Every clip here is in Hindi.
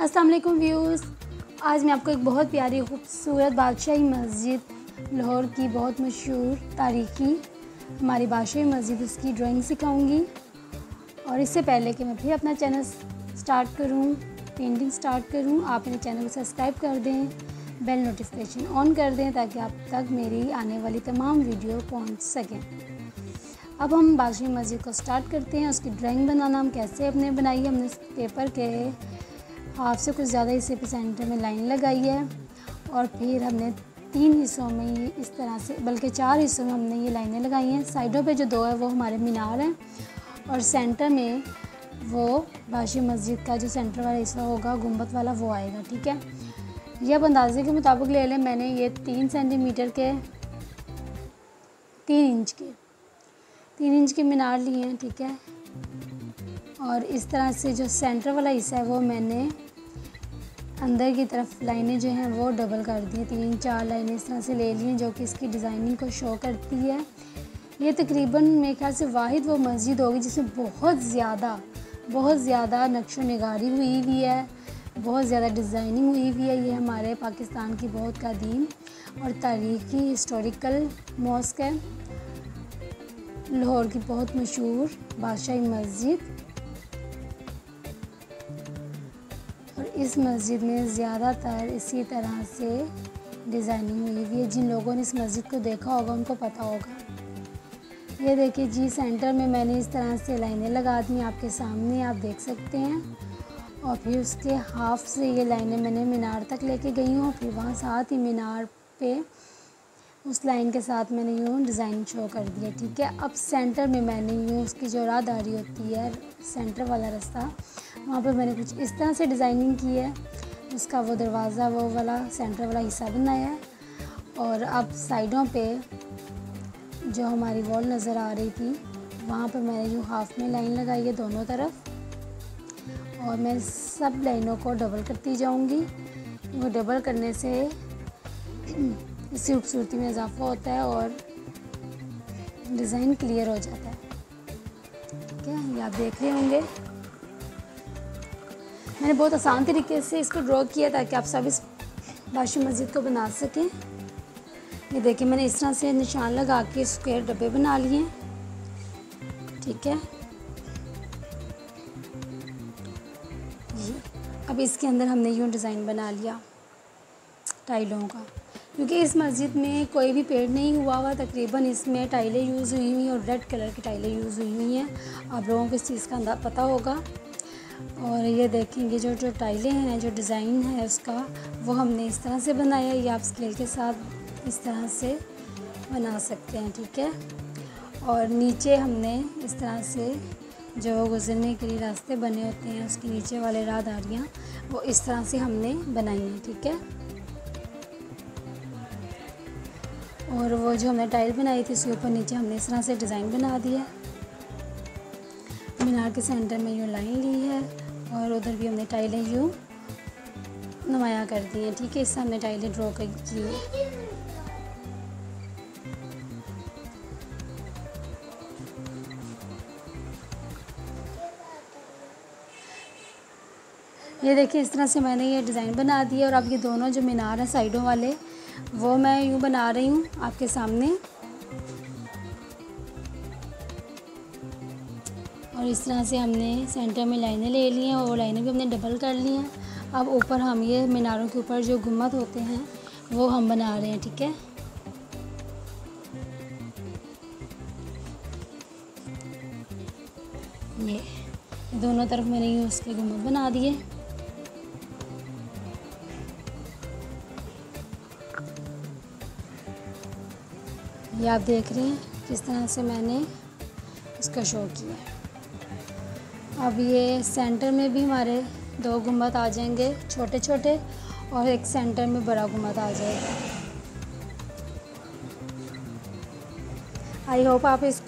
अस्सलाम वालेकुम व्यूज़। आज मैं आपको एक बहुत प्यारी खूबसूरत बादशाही मस्जिद, लाहौर की बहुत मशहूर तारीख़ी हमारी बादशाही मस्जिद, उसकी ड्राइंग सिखाऊंगी। और इससे पहले कि मैं फिर अपना चैनल स्टार्ट करूं, पेंटिंग स्टार्ट करूं, आप मेरे चैनल को सब्सक्राइब कर दें, बेल नोटिफिकेशन ऑन कर दें ताकि आप तक मेरी आने वाली तमाम वीडियो पहुंच सकें। अब हम बादशाही मस्जिद को स्टार्ट करते हैं। उसकी ड्राइंग बनाना हम कैसे अपने बनाई है। हमने पेपर के हाफ से कुछ ज़्यादा हिस्से पे सेंटर में लाइन लगाई है और फिर हमने 3 हिस्सों में ये इस तरह से, बल्कि 4 हिस्सों में हमने ये लाइनें लगाई हैं। साइडों पे जो 2 है वो हमारे मीनार हैं और सेंटर में वो बादशाही मस्जिद का जो सेंटर वाला हिस्सा होगा, गुंबद वाला, वो आएगा। ठीक है, ये अब अंदाजे के मुताबिक ले लें। मैंने ये 3 सेंटीमीटर के 3 इंच के मीनार लिए हैं। ठीक है, और इस तरह से जो सेंटर वाला हिस्सा है वो मैंने अंदर की तरफ लाइनें जो हैं वो डबल कर दी हैं। 3-4 लाइनें इस तरह से ले ली हैं जो कि इसकी डिज़ाइनिंग को शो करती है। ये तकरीबन मेरे ख्याल से वाहिद वो मस्जिद होगी जिसमें बहुत ज़्यादा नक्शो निगारी हुई हुई है, बहुत ज़्यादा डिज़ाइनिंग हुई हुई है। ये हमारे पाकिस्तान की बहुत कदीम और तारीख़ी हिस्टोरिकल मॉस्क है, लाहौर की बहुत मशहूर बादशाही मस्जिद। और इस मस्जिद में ज़्यादातर इसी तरह से डिज़ाइनिंग हुई हुई है। जिन लोगों ने इस मस्जिद को देखा होगा उनको पता होगा। ये देखिए जी, सेंटर में मैंने इस तरह से लाइनें लगा दी, आपके सामने आप देख सकते हैं। और फिर उसके हाफ से ये लाइनें मैंने मीनार तक लेके गई हूँ। फिर वहाँ साथ ही मीनार पे उस लाइन के साथ मैंने यूँ डिज़ाइन शो कर दिया। ठीक है, अब सेंटर में मैंने यूँ उसकी जो राहदारी होती है, सेंटर वाला रास्ता, वहाँ पे मैंने कुछ इस तरह से डिज़ाइनिंग की है। उसका वो दरवाज़ा, वो वाला सेंटर वाला हिस्सा बनाया है। और अब साइडों पे जो हमारी वॉल नज़र आ रही थी वहाँ पे मैंने यूँ हाफ में लाइन लगाई है दोनों तरफ, और मैं सब लाइनों को डबल करती जाऊँगी। वो डबल करने से इसकी खूबसूरती में इजाफा होता है और डिज़ाइन क्लियर हो जाता है। ठीक है, ये आप देख रहे होंगे। मैंने बहुत आसान तरीके से इसको ड्रॉ किया ताकि आप सब इस बादशाही मस्जिद को बना सकें। ये देखिए, मैंने इस तरह से निशान लगा के स्क्वायर डब्बे बना लिए हैं। ठीक है, ये अब इसके अंदर हमने यूँ डिज़ाइन बना लिया टाइलों का, क्योंकि इस मस्जिद में कोई भी पेड़ नहीं हुआ हुआ। तकरीबन इसमें टाइलें यूज़ हुई हुई हैं और रेड कलर की टाइलें यूज़ हुई हुई हैं। आप लोगों को इस चीज़ का अंदाज़ा पता होगा। और ये देखेंगे जो टाइलें हैं, जो डिज़ाइन है उसका, वो हमने इस तरह से बनाया है। ये आप स्केल के साथ इस तरह से बना सकते हैं। ठीक है, और नीचे हमने इस तरह से जो गुज़रने के लिए रास्ते बने होते हैं, उसके नीचे वाले राहदारियाँ वो इस तरह से हमने बनाई हैं। ठीक है, और वो जो हमने टाइल बनाई थी उसके ऊपर नीचे हमने इस तरह से डिज़ाइन बना दिया। मीनार के सेंटर में यूँ लाइन ली है और उधर भी हमने टाइलें यूँ नुमाया कर दी हैं। ठीक है, इससे हमने टाइलें ड्रॉ की है। ये देखिए, इस तरह से मैंने ये डिज़ाइन बना दिया। और अब ये दोनों जो मीनार हैं साइडों वाले, वो मैं यूँ बना रही हूँ आपके सामने। और इस तरह से हमने सेंटर में लाइनें ले ली हैं और वो लाइनें भी हमने डबल कर ली हैं। अब ऊपर हम ये मीनारों के ऊपर जो गुम्बद होते हैं वो हम बना रहे हैं। ठीक है, ये दोनों तरफ मैंने यूँ उसके गुम्बद बना दिए। ये आप देख रहे हैं किस तरह से मैंने इसका शो किया। अब ये सेंटर में भी हमारे 2 गुम्बद आ जाएंगे छोटे छोटे, और एक सेंटर में बड़ा गुम्बद आ जाएगा। आई होप आप इस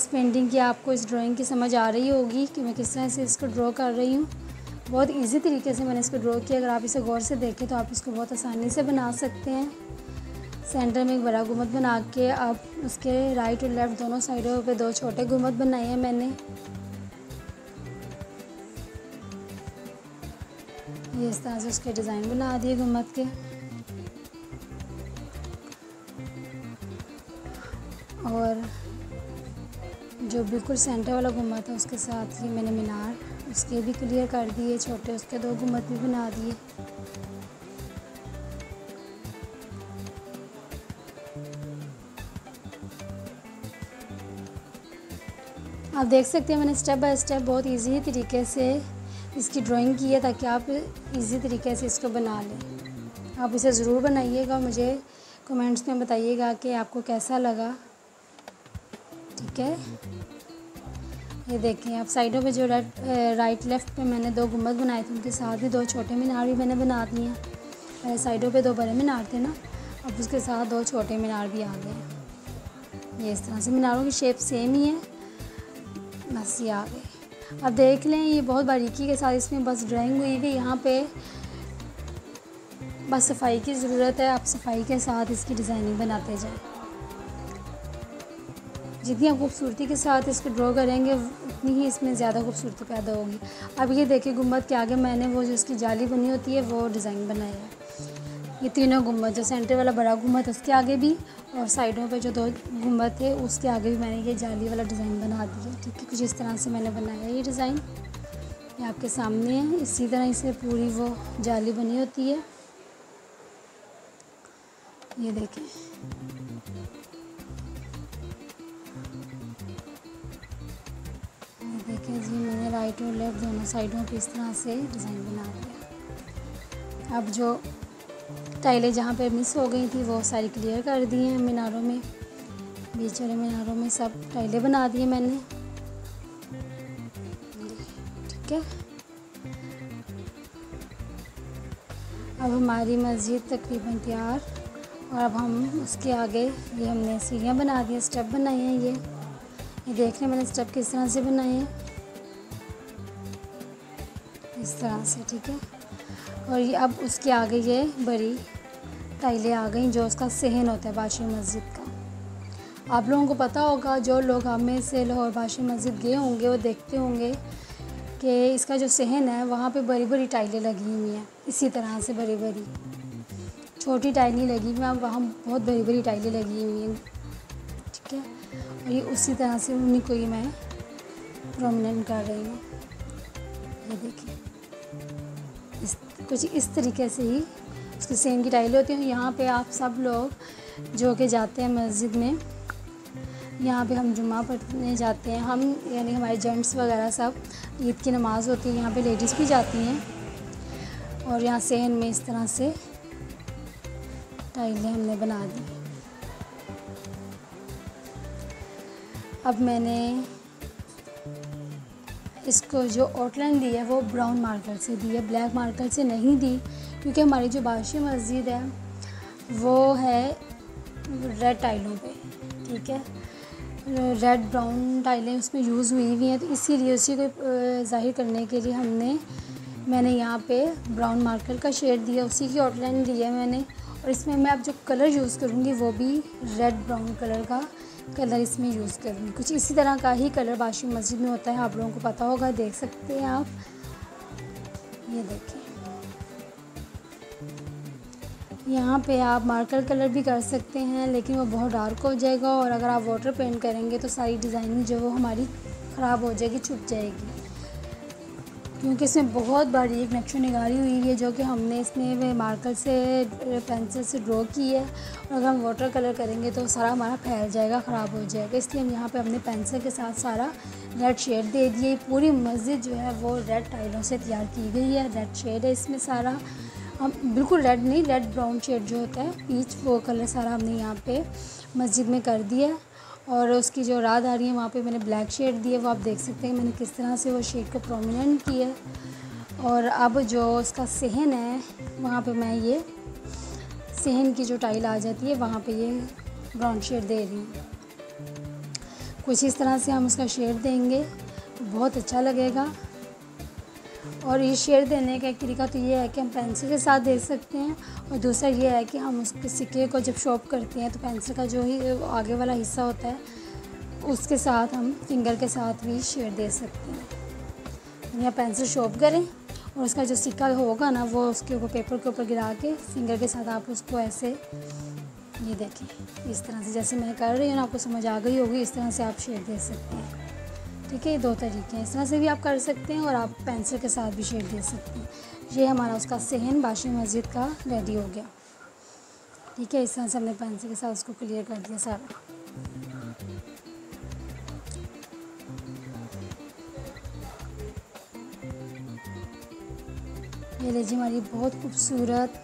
पेंटिंग की, आपको इस ड्राइंग की समझ आ रही होगी कि मैं किस तरह से इसको ड्रॉ कर रही हूँ। बहुत इजी तरीके से मैंने इसको ड्रॉ किया। अगर आप इसे गौर से देखें तो आप इसको बहुत आसानी से बना सकते हैं। सेंटर में एक बड़ा गुम्बद बना के आप उसके राइट और लेफ़्ट दोनों साइडों पे 2 छोटे गुम्बद बनाए हैं मैंने। ये इस तरह से उसके डिज़ाइन बना दिए गुम्बद के। और जो बिल्कुल सेंटर वाला गुम्बद है उसके साथ ही मैंने मीनार उसके भी क्लियर कर दिए, छोटे उसके 2 गुम्बद भी बना दिए। आप देख सकते हैं मैंने स्टेप बाय स्टेप बहुत इजी तरीके से इसकी ड्राइंग की है ताकि आप इजी तरीके से इसको बना लें। आप इसे ज़रूर बनाइएगा, मुझे कमेंट्स में बताइएगा कि आपको कैसा लगा। ठीक है, ये देखें आप साइडों पे जो राइट लेफ़्ट पे मैंने 2 गुम्बद बनाए थे, उनके साथ भी 2 छोटे मीनार भी मैंने बना दिए हैं। पहले साइडों पे 2 बड़े मीनार थे ना, अब उसके साथ 2 छोटे मीनार भी आ गए। ये इस तरह से मीनारों की शेप सेम ही है, बस ये आ गए। अब देख लें ये बहुत बारीकी के साथ इसमें बस ड्राइंग हुई थी। यहाँ पे बस सफाई की ज़रूरत है, आप सफाई के साथ इसकी डिज़ाइनिंग बनाते जाएं। जितनी आप खूबसूरती के साथ इसको ड्रॉ करेंगे उतनी ही इसमें ज़्यादा खूबसूरती पैदा होगी। अब ये देखिए गुम्बद के आगे मैंने वो जो इसकी जाली बनी होती है वो डिज़ाइन बनाया है। ये तीनों गुम्बद, जो सेंटर वाला बड़ा गुम्बद उसके आगे भी और साइडों पे जो 2 गुम्बद थे उसके आगे भी मैंने ये जाली वाला डिज़ाइन बना दिया। ठीक है, कुछ इस तरह से मैंने बनाया ये डिज़ाइन, ये आपके सामने है। इसी तरह इसे पूरी वो जाली बनी होती है। ये देखें, जी मैंने राइट और लेफ़्ट दोनों साइडों पे इस तरह से डिज़ाइन बना दिया। अब जो टाइलें जहाँ पे मिस हो गई थी वो सारी क्लियर कर दी हैं मीनारों में, बीच वाले मीनारों में सब टाइलें बना दी हैं मैंने। ठीक है, अब हमारी मस्जिद तकरीबन तैयार। और अब हम उसके आगे ये हमने सीढ़ियाँ बना दी हैं, स्टेप बनाए हैं। ये देख लें मैंने स्टेप किस तरह से बनाए हैं, इस तरह से। ठीक है, और ये अब उसके आगे ये बड़ी टाइलें आ गई जो उसका सहन होता है बादशाही मस्जिद का। आप लोगों को पता होगा, जो लोग हमें से लाहौर बादशाही मस्जिद गए होंगे वो देखते होंगे कि इसका जो सहन है वहाँ पे बड़ी बड़ी टाइलें लगी हुई हैं। इसी तरह से बड़ी बड़ी, छोटी टाइल नहीं लगी हुई, वहाँ बहुत बड़ी बड़ी टाइलें लगी हुई हैं। ठीक है, और ये उसी तरह से उन्हीं को ही मैं प्रोमिनेंट कर रही हूँ। ये देखिए कुछ इस तरीके से ही उसकी सेम की टाइलें होती हैं। यहाँ पे आप सब लोग जो कि जाते हैं मस्जिद में, यहाँ पे हम जुम्मा पढ़ने जाते हैं, हम यानी हमारे जेंट्स वगैरह सब, ईद की नमाज़ होती है, यहाँ पे लेडीज़ भी जाती हैं। और यहाँ सहन में इस तरह से टाइलें हमने बना दी। अब मैंने इसको जो आउटलाइन दी है वो ब्राउन मार्कर से दी है, ब्लैक मार्कर से नहीं दी, क्योंकि हमारी जो बादशाही मस्जिद है वो है रेड टाइलों पे। ठीक है, रेड ब्राउन टाइलें उसमें यूज़ हुई हुई हैं, तो इसीलिए उसी को ज़ाहिर करने के लिए मैंने यहाँ पे ब्राउन मार्कर का शेड दिया, उसी की आउटलाइन दी है मैंने। और इसमें मैं अब जो कलर यूज़ करूँगी वो भी रेड ब्राउन कलर का कलर इसमें यूज़ करूँगी। कुछ इसी तरह का ही कलर बादशाही मस्जिद में होता है, आप लोगों को पता होगा, देख सकते हैं आप। ये देखिए, यहाँ पे आप मार्कर कलर भी कर सकते हैं, लेकिन वो बहुत डार्क हो जाएगा, और अगर आप वाटर पेंट करेंगे तो सारी डिज़ाइनिंग जो वो हमारी ख़राब हो जाएगी, छुप जाएगी, क्योंकि इसमें बहुत बारीक नक्शो निगारी हुई है जो कि हमने इसमें मार्कर से पेंसिल से ड्रॉ की है। और अगर हम वाटर कलर करेंगे तो सारा हमारा फैल जाएगा, ख़राब हो जाएगा, इसलिए हम यहाँ पे अपने पेंसिल के साथ सारा रेड शेड दे दिए। पूरी मस्जिद जो है वो रेड टाइलों से तैयार की गई है, रेड शेड है इसमें सारा। हम बिल्कुल रेड नहीं, रेड ब्राउन शेड जो होता है पीच, वो कलर सारा हमने यहाँ पे मस्जिद में कर दिया। और उसकी जो राहदारी है वहाँ पे मैंने ब्लैक शेड दी है, वो आप देख सकते हैं मैंने किस तरह से वो शेड को प्रोमिनेंट किया है। और अब जो उसका सहन है वहाँ पे मैं ये सहन की जो टाइल आ जाती है वहाँ पे ये ब्राउन शेड दे रही हूँ। कुछ इस तरह से हम उसका शेड देंगे तो बहुत अच्छा लगेगा। और ये शेड देने का एक तरीका तो ये है कि हम पेंसिल के साथ दे सकते हैं, और दूसरा ये है कि हम उसके सिक्के को जब शॉर्प करते हैं तो पेंसिल का जो ही आगे वाला हिस्सा होता है उसके साथ हम फिंगर के साथ भी शेड दे सकते हैं। या पेंसिल शॉर्प करें और उसका जो सिक्का होगा ना वो उसके ऊपर पेपर के ऊपर गिरा के फिंगर के साथ आप उसको ऐसे, ये देखिए इस तरह से जैसे मैं कर रही हूँ ना, आपको समझ आ गई होगी। इस तरह से आप शेड दे सकते हैं। ठीक है, ये 2 तरीके हैं, इस तरह से भी आप कर सकते हैं और आप पेंसिल के साथ भी शेड दे सकते हैं। ये हमारा उसका सहन बाशी मस्जिद का रेडी हो गया। ठीक है, इस तरह से हमने पेंसिल के साथ उसको क्लियर कर दिया सारा। ये लीजिए हमारी बहुत खूबसूरत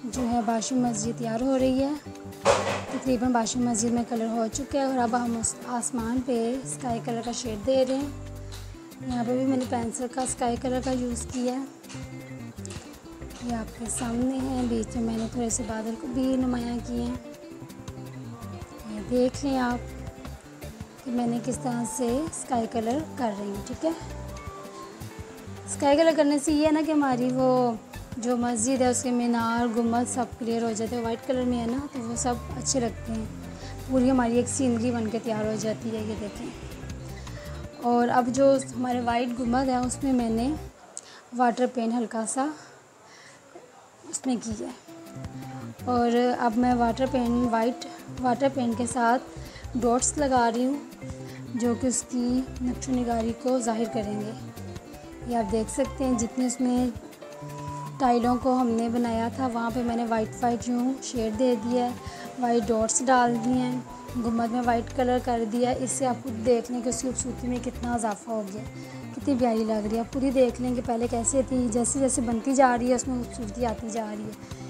जो है बाशी मस्जिद तैयार हो रही है। तकरीबन बाशी मस्जिद में कलर हो चुका है और अब हम उस आसमान पे स्काई कलर का शेड दे रहे हैं। यहाँ पे भी मैंने पेंसिल का स्काई कलर का यूज़ किया है। ये आपके सामने है, बीच में मैंने थोड़े से बादल को भी नुमाया किए हैं। ये देख लें आप कि मैंने किस तरह से स्काई कलर कर रही हूँ। ठीक है, स्काई कलर करने से ये है ना कि हमारी वो जो मस्जिद है उसके मीनार गुम्बद सब क्लियर हो जाते हैं। वाइट कलर में है ना, तो वो सब अच्छे लगते हैं। पूरी हमारी एक सीनरी बन के तैयार हो जाती है। ये देखें। और अब जो हमारे वाइट गुम्बद है उसमें मैंने वाटर पेन हल्का सा उसमें की है। और अब मैं वाइट वाटर पेन के साथ डॉट्स लगा रही हूँ जो कि उसकी नक्शो निगारी को ज़ाहिर करेंगे। ये आप देख सकते हैं, जितने उसमें टाइलों को हमने बनाया था वहाँ पे मैंने वाइट यूँ शेड दे दिया है, वाइट डॉट्स डाल दिए हैं, गुम्बद में वाइट कलर कर दिया। इससे आपको देख लें कि उसकी खूबसूरती में कितना इजाफा हो गया, कितनी प्यारी लग रही है। आप पूरी देख लें कि पहले कैसे थी, जैसे जैसे बनती जा रही है उसमें खूबसूरती आती जा रही है।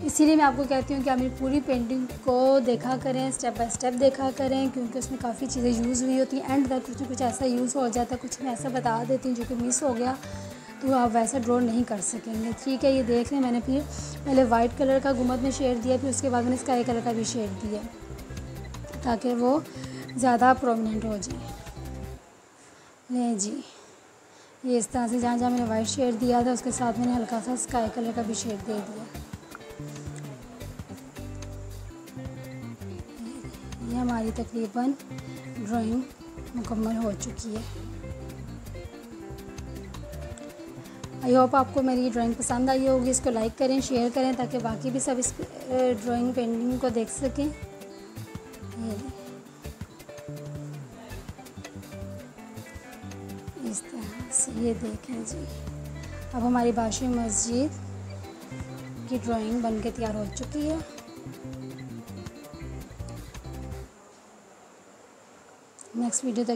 इसीलिए मैं आपको कहती हूँ कि आप मेरी पूरी पेंटिंग को देखा करें, स्टेप बाय स्टेप देखा करें, क्योंकि उसमें काफ़ी चीज़ें यूज़ हुई होती हैं। एंड तक कुछ न कुछ ऐसा यूज़ हो जाता है, कुछ मैं ऐसा बता देती हूँ जो कि मिस हो गया, तो आप वैसा ड्रॉ नहीं कर सकेंगे। ठीक है, ये देख लें मैंने फिर पहले वाइट कलर का गुम्बद में शेड दिया, फिर उसके बाद मैंने स्काई कलर का भी शेड दिया ताकि वो ज़्यादा प्रोमिनेंट हो जाए। लें जी, ये इस तरह से जहाँ जहाँ मैंने वाइट शेड दिया था उसके साथ मैंने हल्का सा स्काई कलर का भी शेड दे दिया। ये हमारी तकरीबन ड्राइंग मुकम्मल हो चुकी है। आई होप आपको मेरी ड्राइंग पसंद आई होगी। इसको लाइक करें, शेयर करें ताकि बाकी भी सब इस ड्राइंग पेंटिंग को देख सकें। इस तरह से ये देखें जी, अब हमारी बाशी मस्जिद की ड्राइंग बनके तैयार हो चुकी है। नेक्स्ट वीडियो तक